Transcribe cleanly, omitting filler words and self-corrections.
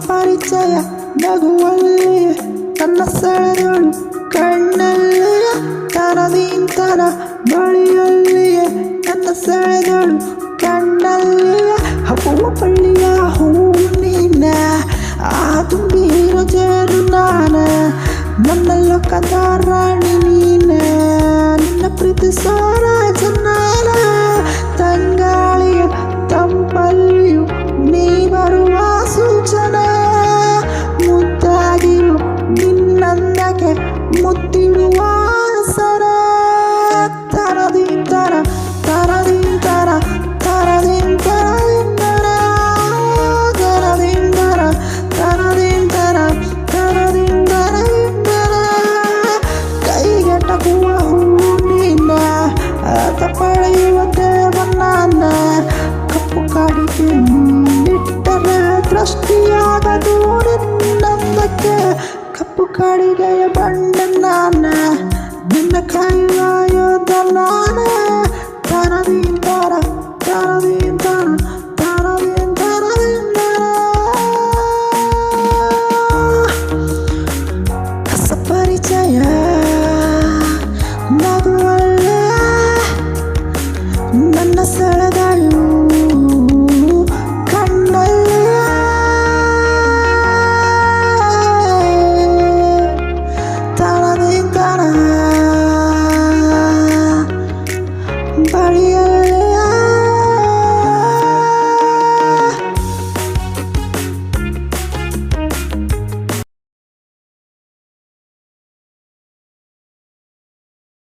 ಪರಿಚಯ ನಗುವಲ್ಲಿಯೇ ನನ್ನ ಸೆಳೆದಳು ಕಣ್ಣಲ್ಲಿಯ ತರದಿಂತರ ಬಳಿಯಲ್ಲಿಯೇ ನನ್ನ ಸೆಳೆದಳು ಕಣ್ಣಲ್ಲಿಯ ಹಬ್ಬುವ ಬಳ್ಳಿಯ ಹೂವು ನೀನ ಆ ತುಂಬಿರೋ ಜೇರು ನಾನ ನನ್ನ ಲೋಕದ ರಾಣಿ ನೀನ ನಿನ್ನ ಪ್ರೀತಿಸೋರ ಜನಾನ ತಂಗಾಳಿಯ ತಂಪಲ್ಲಿಯೂ ನೀ ಬರುವ ಸೂಚನೆ ಮುದ್ದಾಗಿರು ನಿನ್ನಂದಕ್ಕೆ ಮುತ್ತಿಡುವ ಸರ ತರದಿಂತರ ತರದಿಂತರ ತರದಿಂತರ ತರದಿಂತರ ತರದಿಂತರ ತರದಿಂತರ ಕೈಗೆಟಕುವ ಹೂವು ನಿನ್ನ ಪಡೆಯುವ ದೇವನಾನ ಕಪ್ಪು ಕಾಡಿಗೆ ಇಟ್ಟರೆ ದೃಷ್ಟಿಯಾಗದು ನಿನ್ನಂದಕ್ಕೆ ಕಪ್ಪು ಕಾಡಿಗೆಯ ಬಂಡ ನಾನ ನಿನ್ನ ಕೈಯಾಯೋದ ನಾನ ತರದಿಂತರ ತರದಿ